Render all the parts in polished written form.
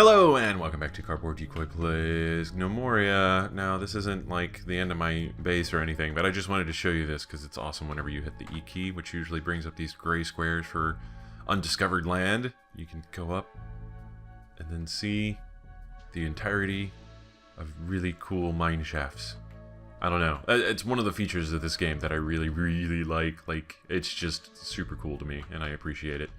Hello and welcome back to Cardboard Decoy Plays Gnomoria. Now this isn't like the end of my base or anything, but I just wanted to show you this because it's awesome whenever you hit the E key, which usually brings up these gray squares for undiscovered land. You can go up and then see the entirety of really cool mine shafts. I don't know. It's one of the features of this game that I really like. Like, it's just super cool to me, and I appreciate it.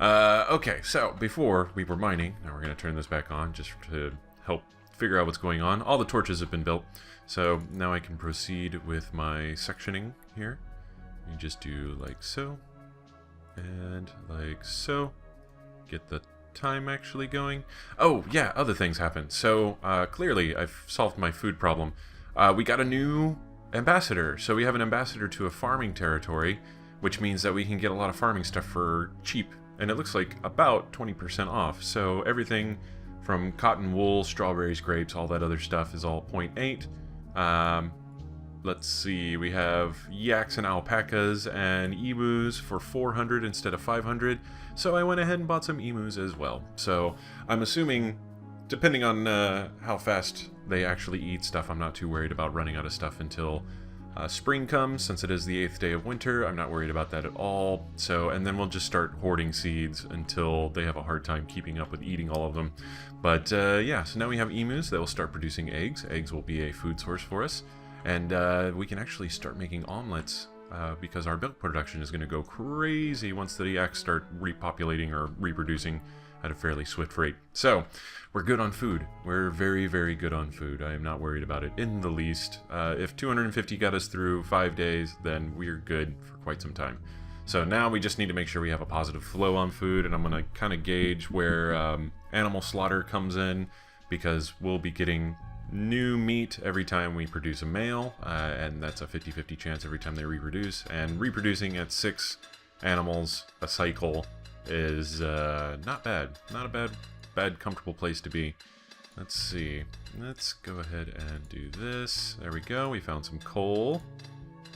Okay, so before we were mining, now we're going to turn this back on just to help figure out what's going on. All the torches have been built, so now I can proceed with my sectioning here. You just do like so, and like so. Get the time actually going. Oh, yeah, other things happened. So, clearly I've solved my food problem. We got a new ambassador. So we have an ambassador to a farming territory, which means that we can get a lot of farming stuff for cheap. And it looks like about 20% off. So everything from cotton, wool, strawberries, grapes, all that other stuff is all 0.8. Let's see, we have yaks and alpacas and emus for 400 instead of 500. So I went ahead and bought some emus as well. So I'm assuming, depending on how fast they actually eat stuff, I'm not too worried about running out of stuff until spring comes. Since it is the 8th day of winter, I'm not worried about that at all. So, and then we'll just start hoarding seeds until they have a hard time keeping up with eating all of them. But yeah, so now we have emus that will start producing eggs. Eggs will be a food source for us. And we can actually start making omelets because our milk production is going to go crazy once the yaks start repopulating or reproducing at a fairly swift rate. So, we're good on food. We're very good on food. I am not worried about it in the least. If 250 got us through 5 days, then we're good for quite some time. So now we just need to make sure we have a positive flow on food, and I'm going to kind of gauge where animal slaughter comes in, because we'll be getting new meat every time we produce a male, and that's a 50-50 chance every time they reproduce, and reproducing at 6 animals a cycle is not bad. Not a bad comfortable place to be. Let's see. Let's go ahead and do this. There we go. We found some coal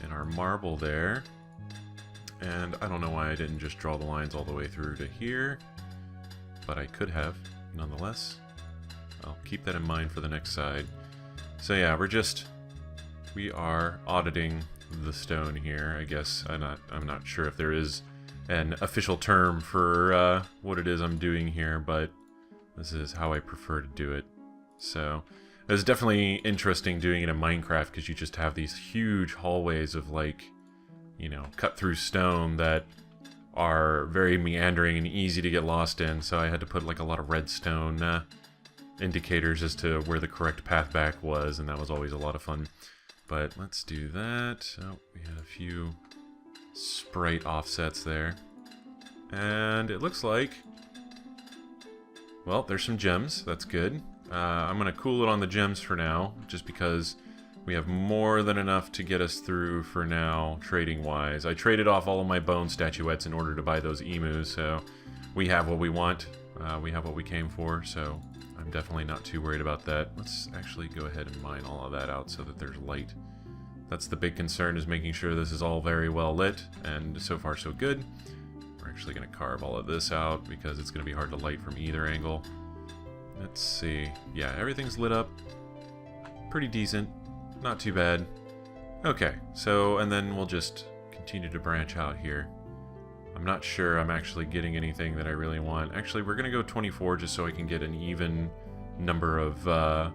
in our marble there. And I don't know why I didn't just draw the lines all the way through to here, but I could have, nonetheless. I'll keep that in mind for the next side. So yeah, we are auditing the stone here. I guess I'm not sure if there is an official term for what it is I'm doing here, but this is how I prefer to do it. So it's definitely interesting doing it in Minecraft, because you just have these huge hallways of, like, you know, cut through stone that are very meandering and easy to get lost in. So I had to put like a lot of redstone indicators as to where the correct path back was, and that was always a lot of fun. But let's do that. Oh, we had a few sprite offsets there. And it looks like, well, there's some gems. That's good. I'm going to cool it on the gems for now, just because we have more than enough to get us through for now, trading-wise. I traded off all of my bone statuettes in order to buy those emus, so we have what we want. We have what we came for, so I'm definitely not too worried about that. Let's actually go ahead and mine all of that out so that there's light. That's the big concern, is making sure this is all very well lit, and so far so good. We're actually going to carve all of this out because it's going to be hard to light from either angle. Let's see. Yeah, everything's lit up. Pretty decent. Not too bad. Okay, so, and then we'll just continue to branch out here. I'm not sure I'm actually getting anything that I really want. Actually, we're going to go 24 just so I can get an even number of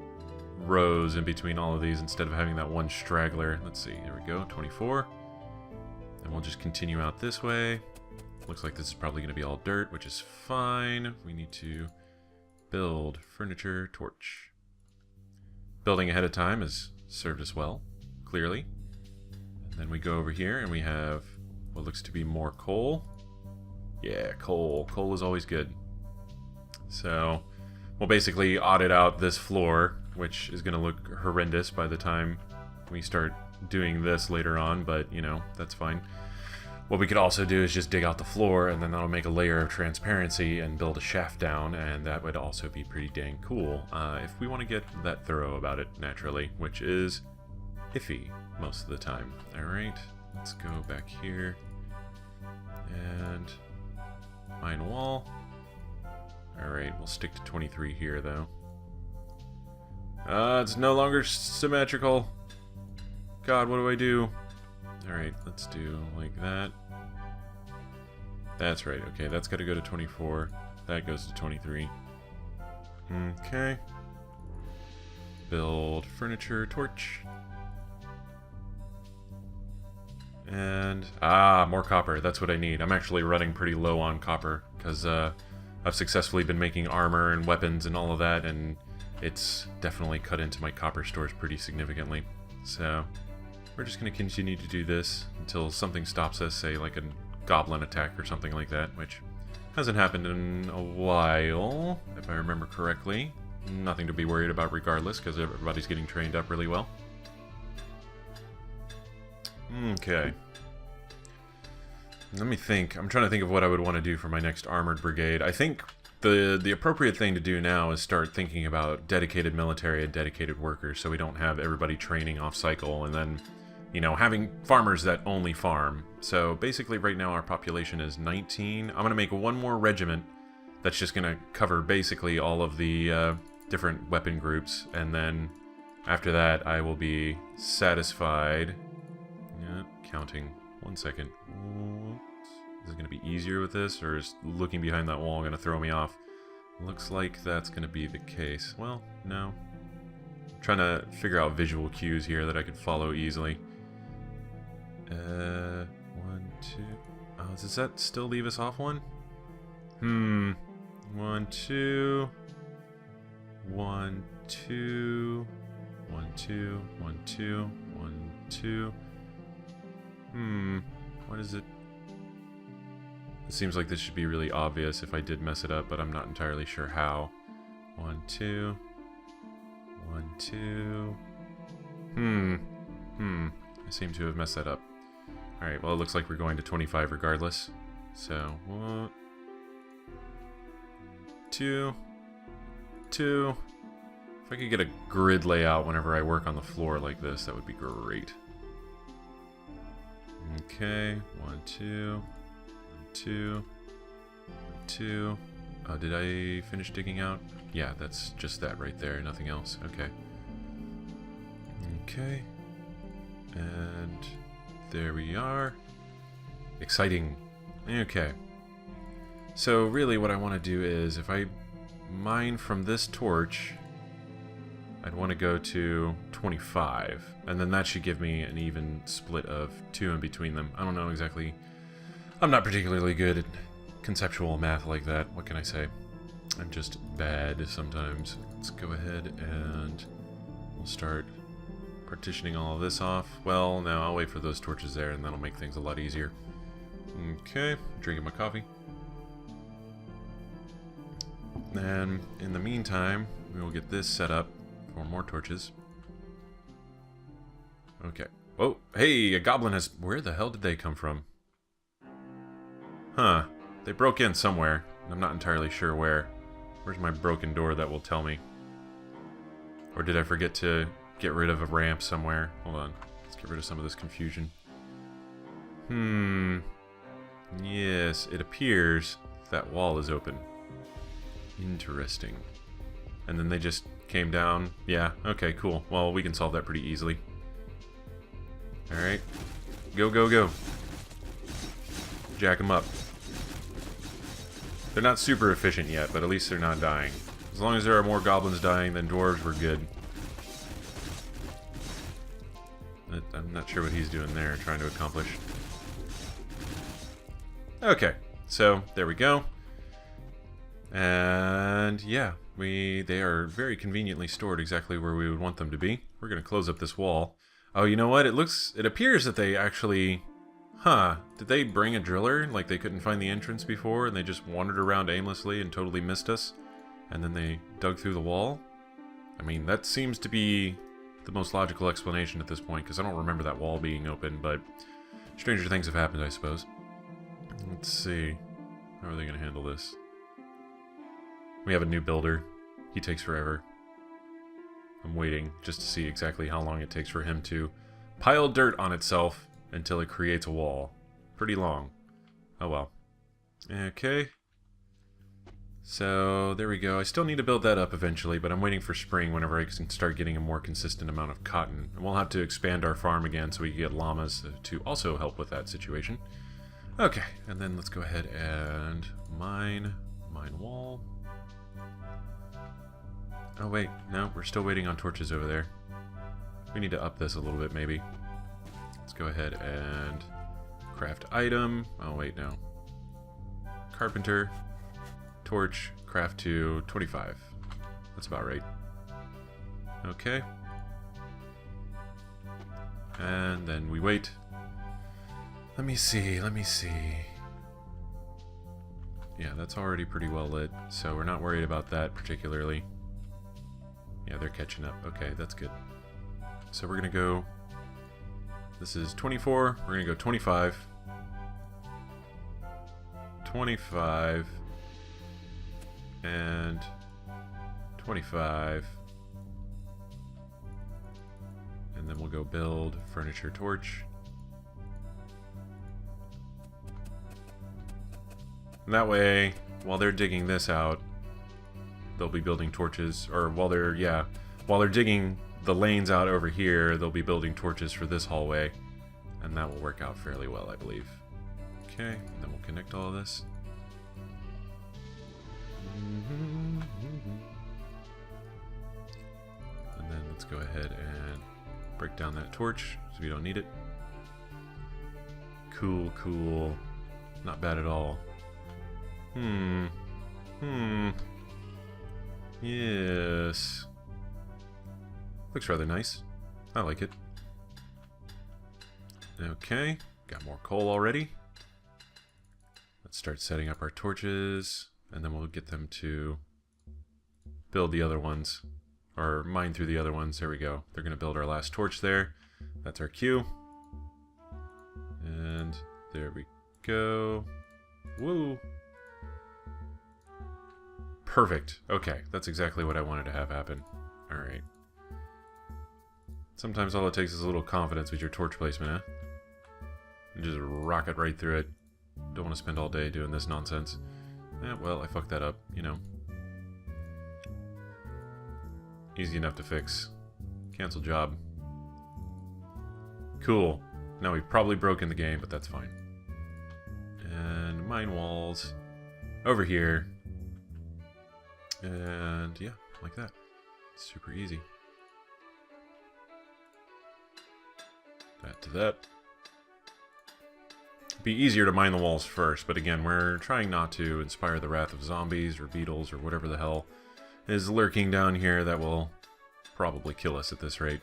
rows in between all of these instead of having that one straggler. Let's see, there we go, 24. And we'll just continue out this way. Looks like this is probably going to be all dirt, which is fine. We need to build furniture torch. Building ahead of time has served us well, clearly. And then we go over here and we have what looks to be more coal. Yeah, coal. Coal is always good. So we'll basically audit out this floor, which is going to look horrendous by the time we start doing this later on, but, you know, that's fine. What we could also do is just dig out the floor, and then that'll make a layer of transparency and build a shaft down, and that would also be pretty dang cool if we want to get that thorough about it naturally, which is iffy most of the time. Alright, let's go back here and mine wall. Alright, we'll stick to 23 here, though. It's no longer symmetrical. God, what do I do? Alright, let's do like that. That's right, okay, that's got to go to 24. That goes to 23. Okay. Build furniture torch. And, more copper. That's what I need. I'm actually running pretty low on copper, because I've successfully been making armor and weapons and all of that, and it's definitely cut into my copper stores pretty significantly. So, we're just going to continue to do this until something stops us, say like a goblin attack or something like that, which hasn't happened in a while, if I remember correctly. Nothing to be worried about regardless, because everybody's getting trained up really well. Okay. Let me think. I'm trying to think of what I would want to do for my next armored brigade. I think the appropriate thing to do now is start thinking about dedicated military and dedicated workers, so we don't have everybody training off cycle and then, you know, having farmers that only farm. So basically right now our population is 19. I'm going to make one more regiment that's just going to cover basically all of the different weapon groups, and then after that I will be satisfied. Yeah, counting. 1 second. Is it going to be easier with this, or is looking behind that wall going to throw me off? Looks like that's going to be the case. Well, no. I'm trying to figure out visual cues here that I could follow easily. 1, 2... Oh, does that still leave us off one? 1, 2... 1, 2... 1, 2... 1, 2... 1, 2... What is it? It seems like this should be really obvious if I did mess it up, but I'm not entirely sure how. 1, 2... 1, 2... I seem to have messed that up. Alright, well it looks like we're going to 25 regardless. So, 1... 2... 2... If I could get a grid layout whenever I work on the floor like this, that would be great. Okay, 1, 2... 1, 2... 1, 2... Oh, did I finish digging out? Yeah, that's just that right there, nothing else. Okay. Okay. And there we are. Exciting. Okay. So really what I want to do is, if I mine from this torch, I'd want to go to 25, and then that should give me an even split of 2 in between them. I don't know exactly. I'm not particularly good at conceptual math like that. What can I say? I'm just bad sometimes. Let's go ahead and we'll start partitioning all of this off. Well, no, I'll wait for those torches there, and that'll make things a lot easier. Okay, drinking my coffee. And in the meantime, we will get this set up for more torches. Okay. Oh, hey, a goblin has... Where the hell did they come from? Huh. They broke in somewhere. I'm not entirely sure where. Where's my broken door that will tell me? Or did I forget to get rid of a ramp somewhere? Hold on. Let's get rid of some of this confusion. Yes, it appears that wall is open. Interesting. And then they just came down. Yeah, okay, cool. Well, we can solve that pretty easily. Alright. Go, go, go. Jack them up. They're not super efficient yet, but at least they're not dying. As long as there are more goblins dying than dwarves, we're good. I'm not sure what he's doing there, trying to accomplish. Okay, so there we go. And yeah, they are very conveniently stored exactly where we would want them to be. We're gonna close up this wall. Oh, you know what? It appears that they actually... Huh, did they bring a driller? Like they couldn't find the entrance before and they just wandered around aimlessly and totally missed us? And then they dug through the wall? I mean, that seems to be the most logical explanation at this point, because I don't remember that wall being open, but stranger things have happened, I suppose. Let's see. How are they going to handle this? We have a new builder. He takes forever. I'm waiting just to see exactly how long it takes for him to pile dirt on itself until it creates a wall. Pretty long. Oh well. Okay. So there we go. I still need to build that up eventually, but I'm waiting for spring whenever I can start getting a more consistent amount of cotton. And we'll have to expand our farm again so we can get llamas to also help with that situation. Okay, and then let's go ahead and mine wall. Oh wait, no, we're still waiting on torches over there. We need to up this a little bit maybe. Let's go ahead and craft item. Oh wait, no. Carpenter. Torch, craft to 25. That's about right. Okay. And then we wait. Let me see. Yeah, that's already pretty well lit, so we're not worried about that particularly. Yeah, they're catching up. Okay, that's good. So we're gonna go... This is 24. We're gonna go 25. 25. And 25, and then we'll go build furniture torch. And that way, while they're digging this out, they'll be building torches, or while they're digging the lanes out over here, they'll be building torches for this hallway, and that will work out fairly well, I believe. Okay, and then we'll connect all of this. And then let's go ahead and break down that torch so we don't need it. Cool. Not bad at all. Yes. Looks rather nice. I like it. Okay, got more coal already. Let's start setting up our torches. And then we'll get them to build the other ones. Or mine through the other ones. There we go. They're going to build our last torch there. That's our queue. And there we go. Woo! Perfect. Okay, that's exactly what I wanted to have happen. Alright. Sometimes all it takes is a little confidence with your torch placement, huh? And just rocket right through it. Don't want to spend all day doing this nonsense. Well, I fucked that up, you know. Easy enough to fix. Cancel job. Cool. Now we've probably broken the game, but that's fine. And mine walls over here. And yeah, like that. Super easy. That to that. Be easier to mine the walls first, but again, we're trying not to inspire the wrath of zombies or beetles or whatever the hell is lurking down here that will probably kill us at this rate.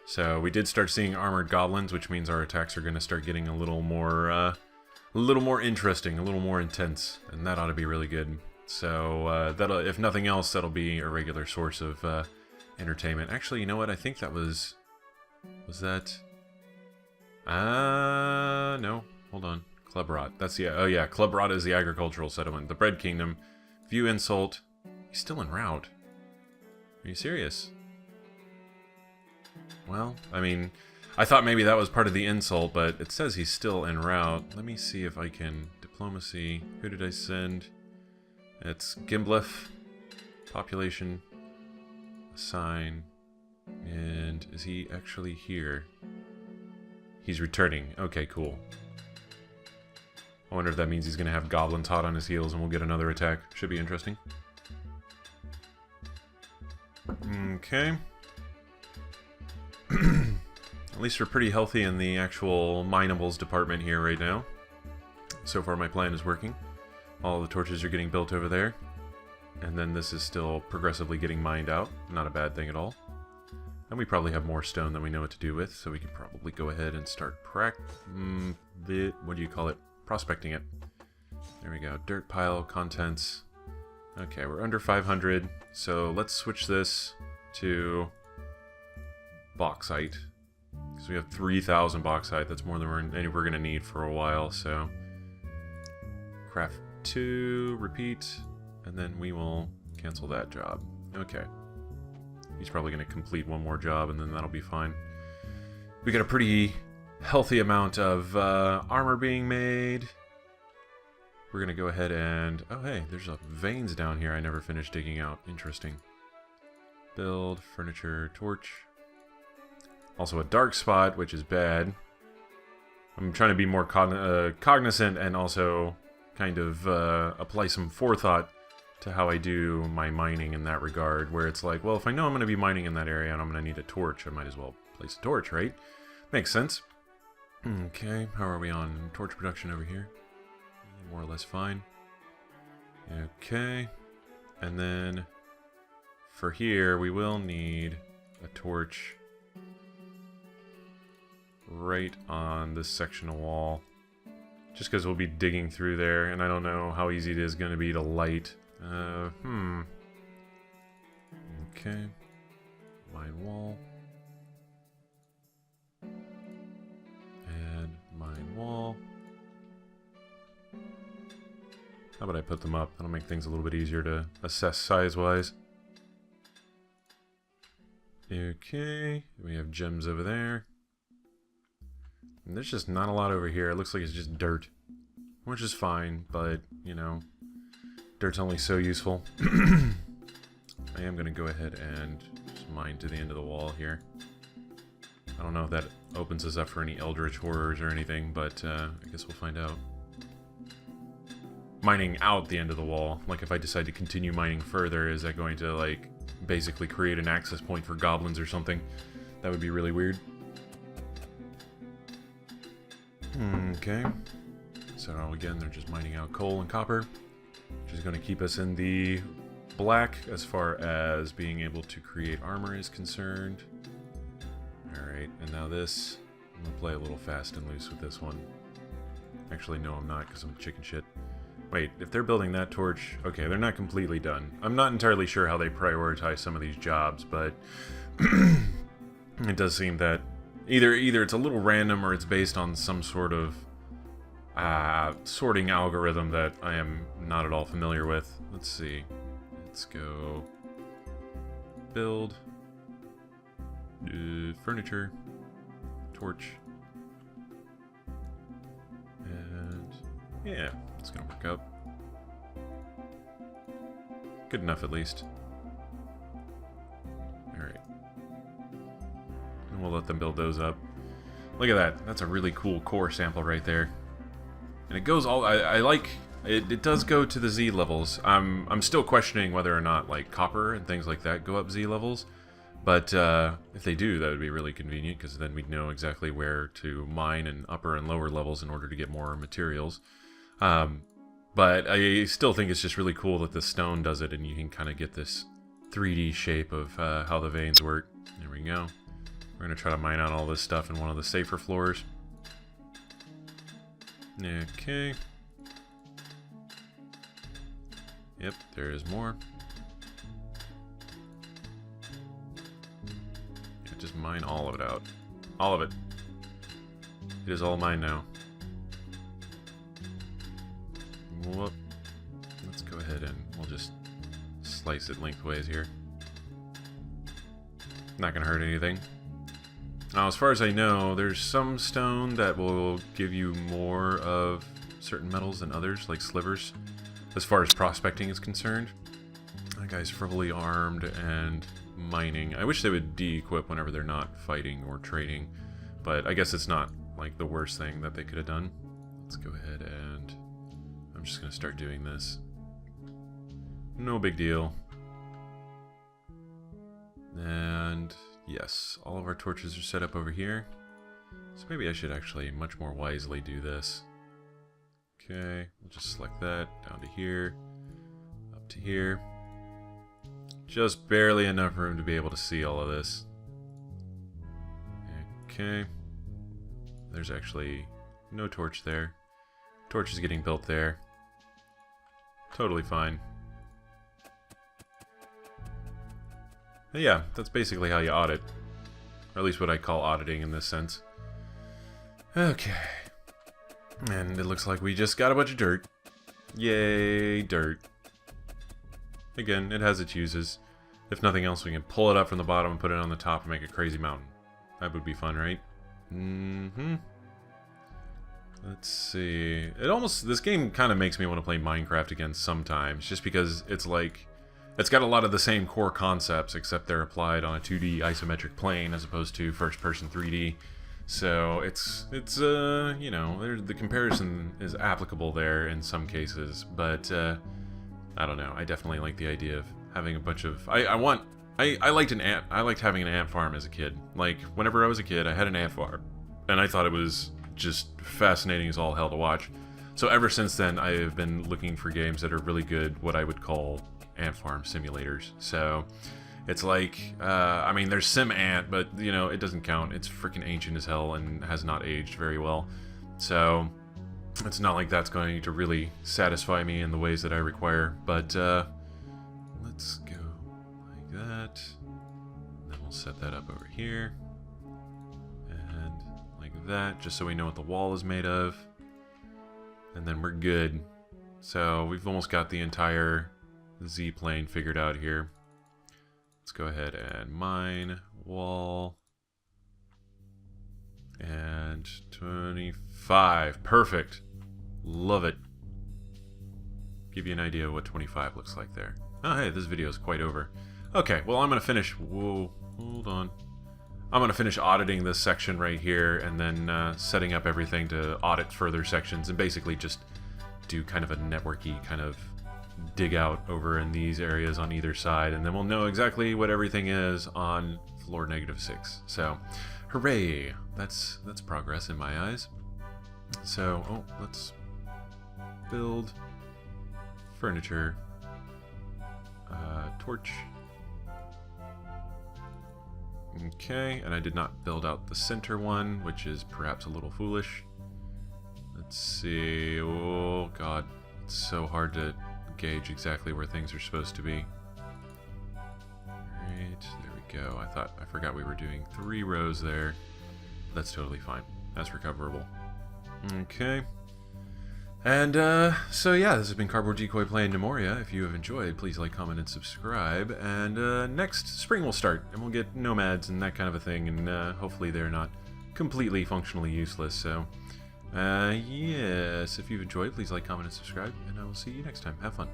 So we did start seeing armored goblins, which means our attacks are going to start getting a little more interesting, a little more intense, and that ought to be really good. So that'll, if nothing else, that'll be a regular source of entertainment. Actually, you know what? I think that was that. No. Hold on. Club Rot. That's the... Oh, yeah. Club Rot is the agricultural settlement. The Bread Kingdom. View insult. He's still en route. Are you serious? Well, I mean... I thought maybe that was part of the insult, but it says he's still en route. Let me see if I can... Diplomacy. Who did I send? It's Gimbleth. Population. Assign. And is he actually here? He's returning. Okay, cool. I wonder if that means he's going to have goblins hot on his heels and we'll get another attack. Should be interesting. Okay. At least we're pretty healthy in the actual minables department here right now. So far my plan is working. All the torches are getting built over there. And then this is still progressively getting mined out. Not a bad thing at all. And we probably have more stone than we know what to do with, so we can probably go ahead and start what do you call it? Prospecting it. There we go. Dirt pile, contents. Okay, we're under 500, so let's switch this to bauxite. Because we have 3,000 bauxite. That's more than we're going to need for a while, so... Craft 2, repeat, and then we will cancel that job. Okay. He's probably going to complete one more job, and then that'll be fine. We got a pretty healthy amount of armor being made. we're going to go ahead and... Oh, hey, there's veins down here I never finished digging out. Interesting. Build, furniture, torch. Also a dark spot, which is bad. I'm trying to be more cognizant and also kind of apply some forethought to how I do my mining in that regard, where it's like, well, if I know I'm going to be mining in that area and I'm going to need a torch, I might as well place a torch, right? Makes sense. Okay, how are we on torch production over here? More or less fine. Okay, and then for here, we will need a torch right on this section of wall. Just because we'll be digging through there, and I don't know how easy it is going to be to light. Okay. Mine wall. And mine wall. How about I put them up? That'll make things a little bit easier to assess size-wise. Okay. We have gems over there. And there's just not a lot over here. It looks like it's just dirt. Which is fine, but, you know, dirt's only so useful. I am going to go ahead and just mine to the end of the wall here. I don't know if that opens us up for any eldritch horrors or anything, but I guess we'll find out. Mining out the end of the wall. Like, if I decide to continue mining further, is that going to, like, basically create an access point for goblins or something? That would be really weird. Okay. So again, they're just mining out coal and copper, which is going to keep us in the black as far as being able to create armor is concerned. Alright, and now this, I'm going to play a little fast and loose with this one. Actually, no, I'm not, because I'm chicken shit. Wait, if they're building that torch, okay, they're not completely done. I'm not entirely sure how they prioritize some of these jobs, but it does seem that either it's a little random or it's based on some sort of sorting algorithm that I am not at all familiar with. Let's see. Let's go build furniture, torch, and yeah, it's gonna work out. Good enough, at least. Alright. And we'll let them build those up. Look at that. That's a really cool core sample right there. And it goes all... I like... It does go to the Z levels. I'm still questioning whether or not, like, copper and things like that go up Z levels. But if they do, that would be really convenient, because then we'd know exactly where to mine in upper and lower levels in order to get more materials. But I still think it's just really cool that the stone does it, and you can kind of get this 3D shape of how the veins work. There we go. We're going to try to mine out all this stuff in one of the safer floors. Okay. Yep, there is more. Yeah, just mine all of it out. All of it. It is all mine now. Whoop. Let's go ahead and we'll just slice it lengthways here. Not gonna hurt anything. Now, as far as I know, there's some stone that will give you more of certain metals than others, like slivers, as far as prospecting is concerned. That guy's fully armed and mining. I wish they would de-equip whenever they're not fighting or trading, but I guess it's not like the worst thing that they could have done. Let's go ahead and I'm just gonna start doing this. No big deal. And yes, all of our torches are set up over here. So maybe I should actually much more wisely do this. Okay, we'll just select that down to here, up to here. Just barely enough room to be able to see all of this. Okay. There's actually no torch there. Torch is getting built there. Totally fine. But yeah, that's basically how you audit. Or at least what I call auditing in this sense. Okay. And it looks like we just got a bunch of dirt. Yay, dirt. Again, it has its uses. If nothing else, we can pull it up from the bottom and put it on the top and make a crazy mountain. That would be fun, right? Mm-hmm. Let's see. This game kind of makes me want to play Minecraft again sometimes, just because it's like, it's got a lot of the same core concepts, except they're applied on a 2D isometric plane as opposed to first-person 3D. So it's you know, the comparison is applicable there in some cases, but I don't know. I definitely like the idea of having a bunch of. I liked having an ant farm as a kid. Like whenever I was a kid, I had an ant farm, and I thought it was just fascinating as all hell to watch. So ever since then, I have been looking for games that are really good, what I would call ant farm simulators. So it's like, I mean, there's Sim Ant, but you know, it doesn't count. It's freaking ancient as hell and has not aged very well. So it's not like that's going to really satisfy me in the ways that I require. But let's go like that. Then we'll set that up over here. And like that, just so we know what the wall is made of. And then we're good. So we've almost got the entire Z-plane figured out here. Let's go ahead and mine, wall, and 25. Perfect. Love it. Give you an idea of what 25 looks like there. Oh, hey, this video is quite over. Okay, well, I'm going to finish... Whoa, hold on. I'm going to finish auditing this section right here, and then setting up everything to audit further sections, and basically just do kind of a networky kind of dig out over in these areas on either side, and then we'll know exactly what everything is on floor -6. So, hooray! That's progress in my eyes. So, oh, let's build furniture, torch. Okay, and I did not build out the center one, which is perhaps a little foolish. Let's see. Oh god, it's so hard to gauge exactly where things are supposed to be. Right, there we go. I forgot we were doing 3 rows there. That's totally fine. That's recoverable. Okay. And, so yeah, this has been Cardboard Decoy playing Gnomoria. If you have enjoyed, please like, comment, and subscribe. And, next spring will start, and we'll get nomads and that kind of a thing, and, hopefully they're not completely functionally useless, so... yes, if you've enjoyed, please like, comment, and subscribe, and I will see you next time. Have fun.